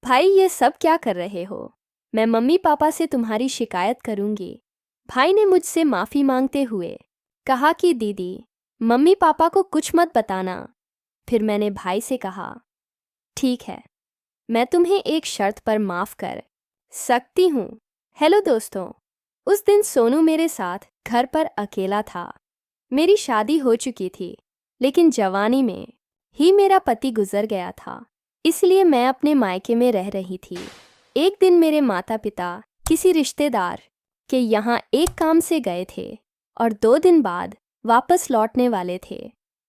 भाई ये सब क्या कर रहे हो? मैं मम्मी पापा से तुम्हारी शिकायत करूंगी। भाई ने मुझसे माफ़ी मांगते हुए कहा कि दीदी, मम्मी पापा को कुछ मत बताना। फिर मैंने भाई से कहा, ठीक है, मैं तुम्हें एक शर्त पर माफ़ कर सकती हूँ। हेलो दोस्तों, उस दिन सोनू मेरे साथ घर पर अकेला था। मेरी शादी हो चुकी थी, लेकिन जवानी में ही मेरा पति गुजर गया था, इसलिए मैं अपने मायके में रह रही थी। एक दिन मेरे माता पिता किसी रिश्तेदार के यहाँ एक काम से गए थे और 2 दिन बाद वापस लौटने वाले थे।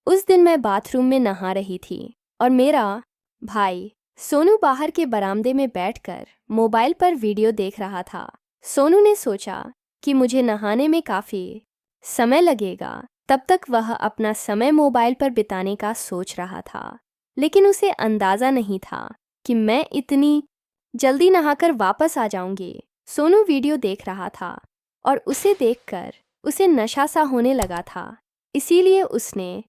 उस दिन मैं बाथरूम में नहा रही थी और मेरा भाई सोनू बाहर के बरामदे में बैठकर मोबाइल पर वीडियो देख रहा था। सोनू ने सोचा कि मुझे नहाने में काफ़ी समय लगेगा, तब तक वह अपना समय मोबाइल पर बिताने का सोच रहा था। लेकिन उसे अंदाज़ा नहीं था कि मैं इतनी जल्दी नहाकर वापस आ जाऊंगी। सोनू वीडियो देख रहा था और उसे देखकर उसे नशा सा होने लगा था, इसीलिए उसने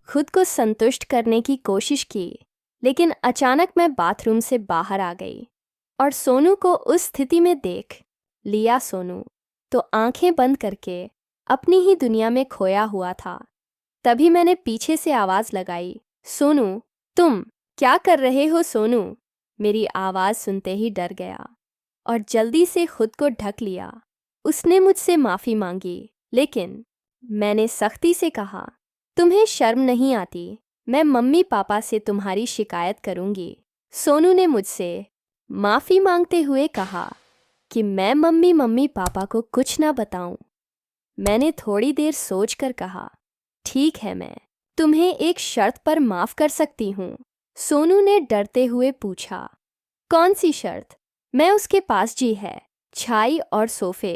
खुद को संतुष्ट करने की कोशिश की। लेकिन अचानक मैं बाथरूम से बाहर आ गई और सोनू को उस स्थिति में देख लिया। सोनू तो आंखें बंद करके अपनी ही दुनिया में खोया हुआ था। तभी मैंने पीछे से आवाज़ लगाई, सोनू, तुम क्या कर रहे हो? सोनू मेरी आवाज़ सुनते ही डर गया और जल्दी से खुद को ढक लिया। उसने मुझसे माफ़ी मांगी, लेकिन मैंने सख्ती से कहा, तुम्हें शर्म नहीं आती? मैं मम्मी पापा से तुम्हारी शिकायत करूंगी। सोनू ने मुझसे माफ़ी मांगते हुए कहा कि मैं मम्मी पापा को कुछ ना बताऊं। मैंने थोड़ी देर सोचकर कहा, ठीक है, मैं तुम्हें एक शर्त पर माफ़ कर सकती हूँ। सोनू ने डरते हुए पूछा, कौन सी शर्त? मैं उसके पास जी है, छाई और सोफे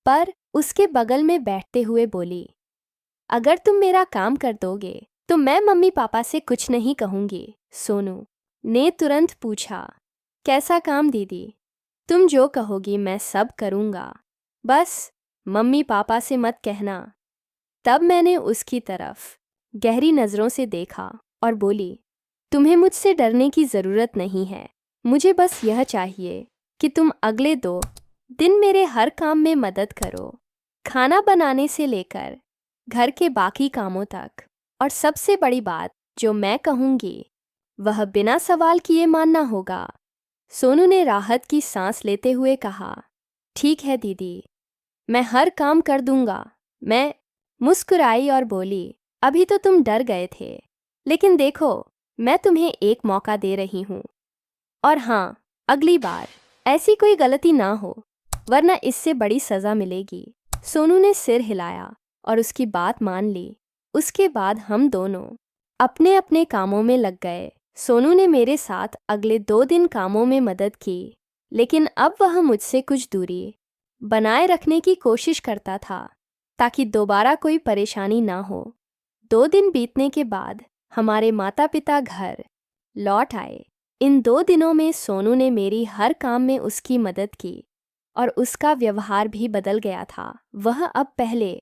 पर उसके बगल में बैठते हुए बोली, अगर तुम मेरा काम कर दोगे तो मैं मम्मी पापा से कुछ नहीं कहूँगी। सोनू ने तुरंत पूछा, कैसा काम दीदी? तुम जो कहोगी मैं सब करूँगा, बस मम्मी पापा से मत कहना। तब मैंने उसकी तरफ गहरी नज़रों से देखा और बोली, तुम्हें मुझसे डरने की ज़रूरत नहीं है। मुझे बस यह चाहिए कि तुम अगले 2 दिन मेरे हर काम में मदद करो, खाना बनाने से लेकर घर के बाकी कामों तक। और सबसे बड़ी बात जो मैं कहूँगी वह बिना सवाल किए मानना होगा। सोनू ने राहत की सांस लेते हुए कहा, ठीक है दीदी, मैं हर काम कर दूंगा। मैं मुस्कुराई और बोली, अभी तो तुम डर गए थे, लेकिन देखो, मैं तुम्हें एक मौका दे रही हूँ। और हाँ, अगली बार ऐसी कोई गलती ना हो, वरना इससे बड़ी सज़ा मिलेगी। सोनू ने सिर हिलाया और उसकी बात मान ली। उसके बाद हम दोनों अपने अपने कामों में लग गए। सोनू ने मेरे साथ अगले 2 दिन कामों में मदद की, लेकिन अब वह मुझसे कुछ दूरी बनाए रखने की कोशिश करता था ताकि दोबारा कोई परेशानी ना हो। 2 दिन बीतने के बाद हमारे माता पिता घर लौट आए। इन 2 दिनों में सोनू ने मेरी हर काम में उसकी मदद की और उसका व्यवहार भी बदल गया था। वह अब पहले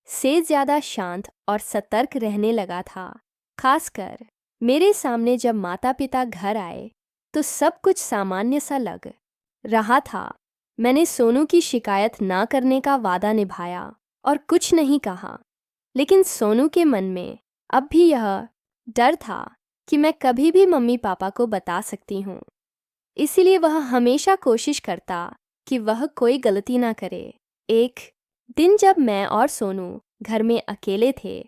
से ज़्यादा शांत और सतर्क रहने लगा था। खासकर मेरे सामने जब माता पिता घर आए तो सब कुछ सामान्य सा लग रहा था। मैंने सोनू की शिकायत ना करने का वादा निभाया और कुछ नहीं कहा, लेकिन सोनू के मन में अब भी यह डर था कि मैं कभी भी मम्मी पापा को बता सकती हूँ। इसीलिए वह हमेशा कोशिश करता कि वह कोई गलती ना करे। एक दिन जब मैं और सोनू घर में अकेले थे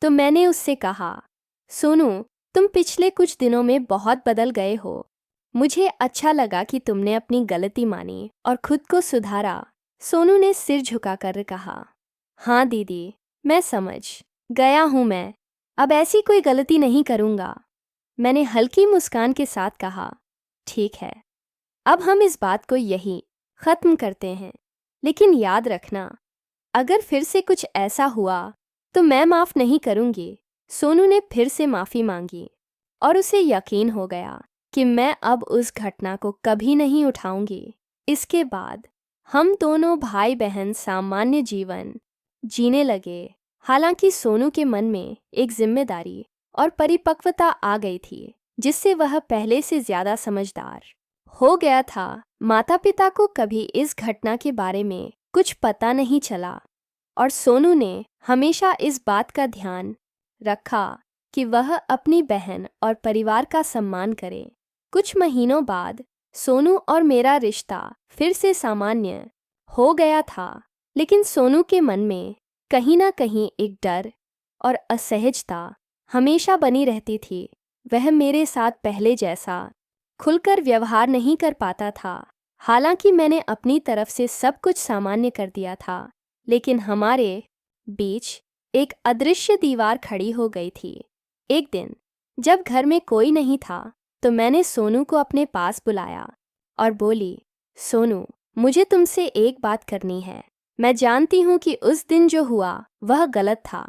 तो मैंने उससे कहा, सोनू, तुम पिछले कुछ दिनों में बहुत बदल गए हो। मुझे अच्छा लगा कि तुमने अपनी गलती मानी और खुद को सुधारा। सोनू ने सिर झुकाकर कहा, हाँ दीदी, मैं समझ गया हूँ, मैं अब ऐसी कोई गलती नहीं करूँगा। मैंने हल्की मुस्कान के साथ कहा, ठीक है, अब हम इस बात को यही ख़त्म करते हैं, लेकिन याद रखना, अगर फिर से कुछ ऐसा हुआ तो मैं माफ़ नहीं करूँगी। सोनू ने फिर से माफ़ी मांगी और उसे यकीन हो गया कि मैं अब उस घटना को कभी नहीं उठाऊंगी। इसके बाद हम दोनों भाई बहन सामान्य जीवन जीने लगे। हालांकि सोनू के मन में एक जिम्मेदारी और परिपक्वता आ गई थी, जिससे वह पहले से ज़्यादा समझदार हो गया था। माता पिता को कभी इस घटना के बारे में कुछ पता नहीं चला और सोनू ने हमेशा इस बात का ध्यान रखा कि वह अपनी बहन और परिवार का सम्मान करे। कुछ महीनों बाद सोनू और मेरा रिश्ता फिर से सामान्य हो गया था, लेकिन सोनू के मन में कहीं ना कहीं एक डर और असहजता हमेशा बनी रहती थी। वह मेरे साथ पहले जैसा खुलकर व्यवहार नहीं कर पाता था। हालांकि मैंने अपनी तरफ से सब कुछ सामान्य कर दिया था, लेकिन हमारे बीच एक अदृश्य दीवार खड़ी हो गई थी। एक दिन जब घर में कोई नहीं था तो मैंने सोनू को अपने पास बुलाया और बोली, सोनू, मुझे तुमसे एक बात करनी है। मैं जानती हूँ कि उस दिन जो हुआ वह गलत था,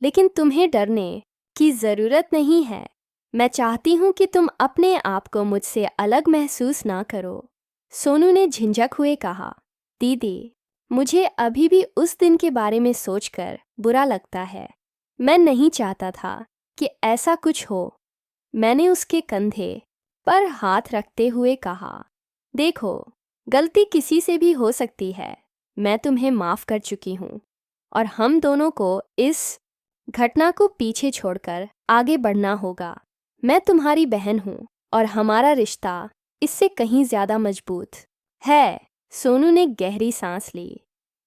लेकिन तुम्हें डरने की ज़रूरत नहीं है। मैं चाहती हूँ कि तुम अपने आप को मुझसे अलग महसूस ना करो। सोनू ने झिंझक हुए कहा, दीदी, मुझे अभी भी उस दिन के बारे में सोचकर बुरा लगता है। मैं नहीं चाहता था कि ऐसा कुछ हो। मैंने उसके कंधे पर हाथ रखते हुए कहा, देखो, गलती किसी से भी हो सकती है। मैं तुम्हें माफ़ कर चुकी हूँ और हम दोनों को इस घटना को पीछे छोड़कर आगे बढ़ना होगा। मैं तुम्हारी बहन हूँ और हमारा रिश्ता इससे कहीं ज़्यादा मजबूत है। सोनू ने गहरी सांस ली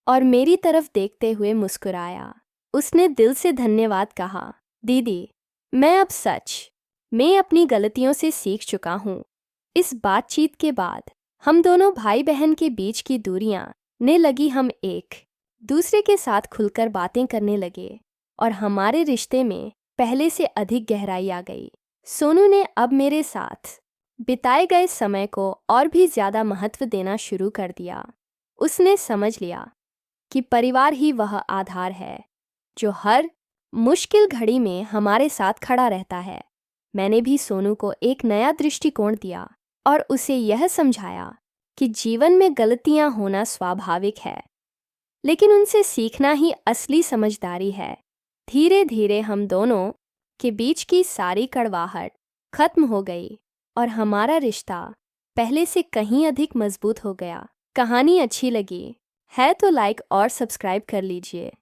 और मेरी तरफ देखते हुए मुस्कुराया। उसने दिल से धन्यवाद कहा, दीदी, मैं अपनी गलतियों से सीख चुका हूँ। इस बातचीत के बाद हम दोनों भाई बहन के बीच की दूरियां ने लगी। हम एक दूसरे के साथ खुलकर बातें करने लगे और हमारे रिश्ते में पहले से अधिक गहराई आ गई। सोनू ने अब मेरे साथ बिताए गए समय को और भी ज़्यादा महत्व देना शुरू कर दिया। उसने समझ लिया कि परिवार ही वह आधार है जो हर मुश्किल घड़ी में हमारे साथ खड़ा रहता है। मैंने भी सोनू को एक नया दृष्टिकोण दिया और उसे यह समझाया कि जीवन में गलतियां होना स्वाभाविक है, लेकिन उनसे सीखना ही असली समझदारी है। धीरे धीरे हम दोनों के बीच की सारी कड़वाहट खत्म हो गई और हमारा रिश्ता पहले से कहीं अधिक मजबूत हो गया। कहानी अच्छी लगी है तो लाइक और सब्सक्राइब कर लीजिए।